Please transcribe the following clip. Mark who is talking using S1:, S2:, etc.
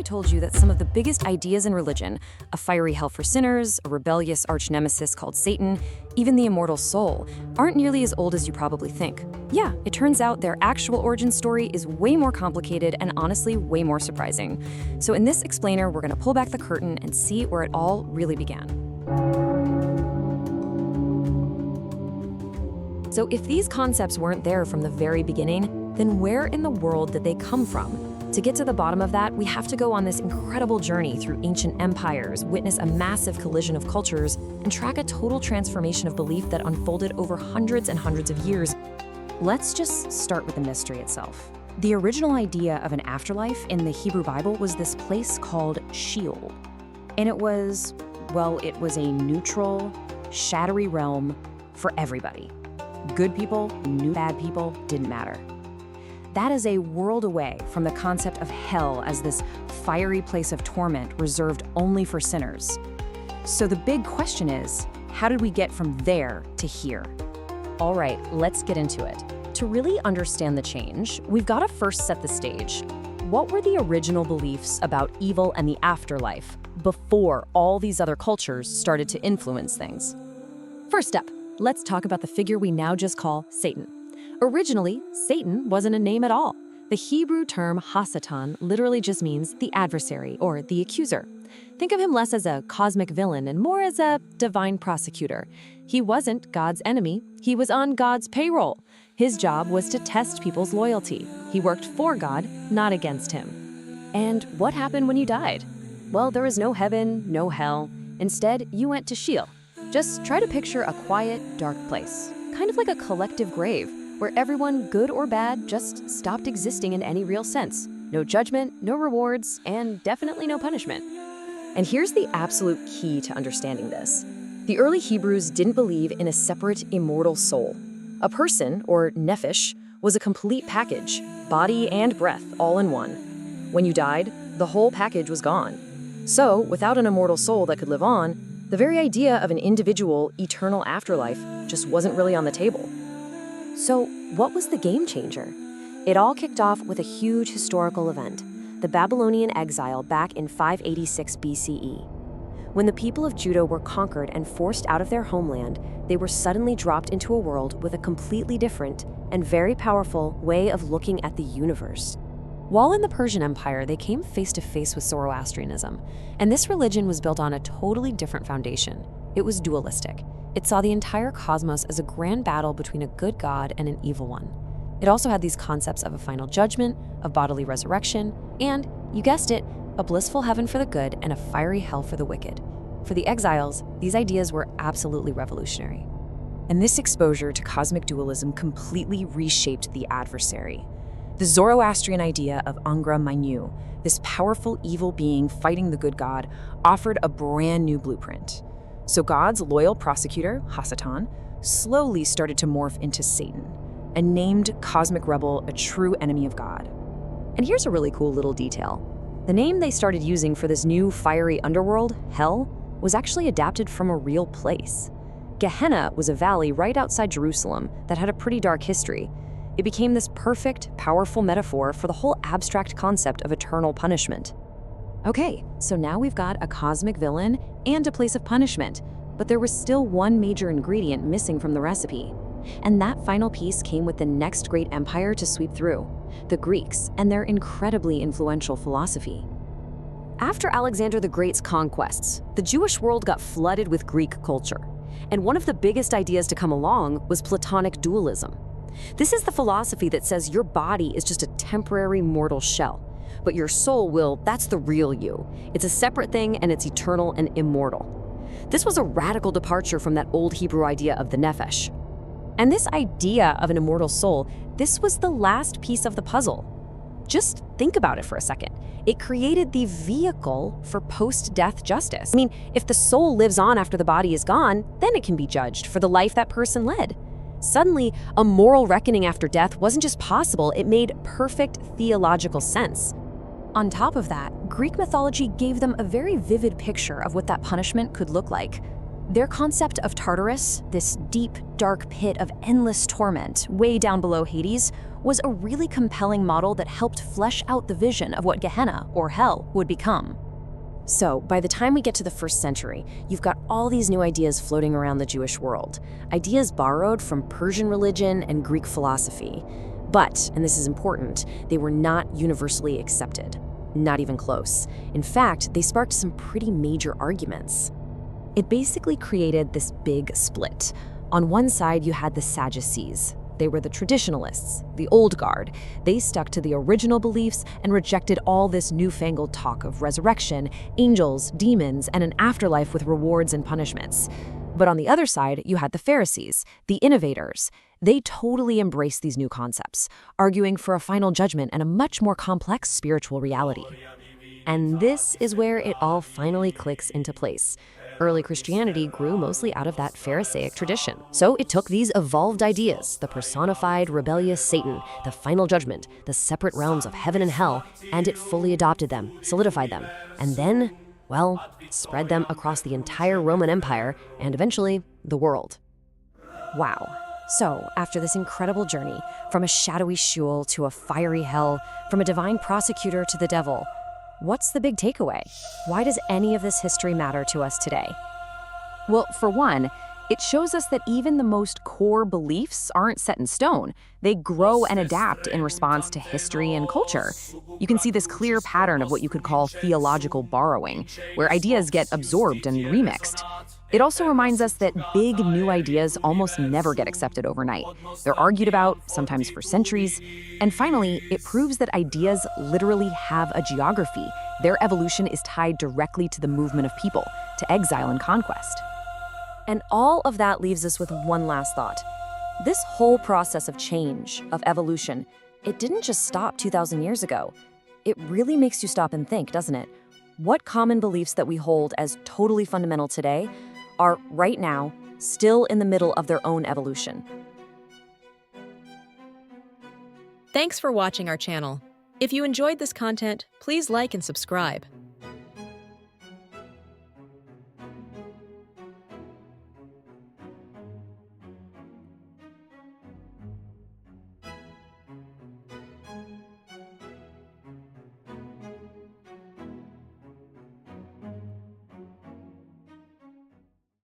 S1: told you that some of the biggest ideas in religion, a fiery hell for sinners, a rebellious arch-nemesis called Satan, even the immortal soul, aren't nearly as old as you probably think. Yeah, it turns out their actual origin story is way more complicated and honestly way more surprising. So in this explainer, we're going to pull back the curtain and see where it all really began. So if these concepts weren't there from the very beginning, then where in the world did they come from? To get to the bottom of that, we have to go on this incredible journey through ancient empires, witness a massive collision of cultures, and track a total transformation of belief that unfolded over hundreds and hundreds of years. Let's just start with the mystery itself. The original idea of an afterlife in the Hebrew Bible was this place called Sheol. And it was a neutral, shadowy realm for everybody. Good people, bad people, didn't matter. That is a world away from the concept of hell as this fiery place of torment reserved only for sinners. So the big question is, how did we get from there to here? All right, let's get into it. To really understand the change, we've got to first set the stage. What were the original beliefs about evil and the afterlife before all these other cultures started to influence things? First up, let's talk about the figure we now just call Satan. Originally, Satan wasn't a name at all. The Hebrew term Hasatan literally just means the adversary or the accuser. Think of him less as a cosmic villain and more as a divine prosecutor. He wasn't God's enemy, he was on God's payroll. His job was to test people's loyalty. He worked for God, not against him. And what happened when you died? Well, there was no heaven, no hell. Instead, you went to Sheol. Just try to picture a quiet, dark place, kind of like a collective grave, where everyone, good or bad, just stopped existing in any real sense. No judgment, no rewards, and definitely no punishment. And here's the absolute key to understanding this. The early Hebrews didn't believe in a separate immortal soul. A person, or nephesh, was a complete package, body and breath all in one. When you died, the whole package was gone. So, without an immortal soul that could live on, the very idea of an individual, eternal afterlife just wasn't really on the table. So, what was the game changer? It all kicked off with a huge historical event, the Babylonian exile back in 586 BCE. When the people of Judah were conquered and forced out of their homeland, they were suddenly dropped into a world with a completely different and very powerful way of looking at the universe. While in the Persian Empire, they came face to face with Zoroastrianism, and this religion was built on a totally different foundation. It was dualistic. It saw the entire cosmos as a grand battle between a good god and an evil one. It also had these concepts of a final judgment, of bodily resurrection, and, you guessed it, a blissful heaven for the good and a fiery hell for the wicked. For the exiles, these ideas were absolutely revolutionary. And this exposure to cosmic dualism completely reshaped the adversary. The Zoroastrian idea of Angra Mainyu, this powerful evil being fighting the good god, offered a brand new blueprint. So God's loyal prosecutor, Hasatan, slowly started to morph into Satan, a named cosmic rebel, a true enemy of God. And here's a really cool little detail. The name they started using for this new fiery underworld, Hell, was actually adapted from a real place. Gehenna was a valley right outside Jerusalem that had a pretty dark history. It became this perfect, powerful metaphor for the whole abstract concept of eternal punishment. Okay, so now we've got a cosmic villain and a place of punishment, but there was still one major ingredient missing from the recipe. And that final piece came with the next great empire to sweep through, the Greeks and their incredibly influential philosophy. After Alexander the Great's conquests, the Jewish world got flooded with Greek culture. And one of the biggest ideas to come along was Platonic dualism. This is the philosophy that says your body is just a temporary mortal shell, but your soul that's the real you. It's a separate thing and it's eternal and immortal. This was a radical departure from that old Hebrew idea of the nephesh. And this idea of an immortal soul, this was the last piece of the puzzle. Just think about it for a second. It created the vehicle for post-death justice. I mean, if the soul lives on after the body is gone, then it can be judged for the life that person led. Suddenly, a moral reckoning after death wasn't just possible, it made perfect theological sense. On top of that, Greek mythology gave them a very vivid picture of what that punishment could look like. Their concept of Tartarus, this deep, dark pit of endless torment way down below Hades, was a really compelling model that helped flesh out the vision of what Gehenna, or hell, would become. So, by the time we get to the 1st century, you've got all these new ideas floating around the Jewish world, ideas borrowed from Persian religion and Greek philosophy. But, and this is important, they were not universally accepted. Not even close. In fact, they sparked some pretty major arguments. It basically created this big split. On one side, you had the Sadducees. They were the traditionalists, the old guard. They stuck to the original beliefs and rejected all this newfangled talk of resurrection, angels, demons, and an afterlife with rewards and punishments. But on the other side, you had the Pharisees, the innovators. They totally embraced these new concepts, arguing for a final judgment and a much more complex spiritual reality. And this is where it all finally clicks into place. Early Christianity grew mostly out of that Pharisaic tradition. So it took these evolved ideas, the personified, rebellious Satan, the final judgment, the separate realms of heaven and hell, and it fully adopted them, solidified them, and then, well, spread them across the entire Roman Empire and eventually the world. Wow. So, after this incredible journey, from a shadowy Sheol to a fiery hell, from a divine prosecutor to the devil, what's the big takeaway? Why does any of this history matter to us today? Well, for one, it shows us that even the most core beliefs aren't set in stone. They grow and adapt in response to history and culture. You can see this clear pattern of what you could call theological borrowing, where ideas get absorbed and remixed. It also reminds us that big new ideas almost never get accepted overnight. They're argued about, sometimes for centuries. And finally, it proves that ideas literally have a geography. Their evolution is tied directly to the movement of people, to exile and conquest. And all of that leaves us with one last thought. This whole process of change, of evolution, it didn't just stop 2,000 years ago. It really makes you stop and think, doesn't it? What common beliefs that we hold as totally fundamental today are, right now, still in the middle of their own evolution?
S2: Thanks for watching our channel. If you enjoyed this content, please like and subscribe.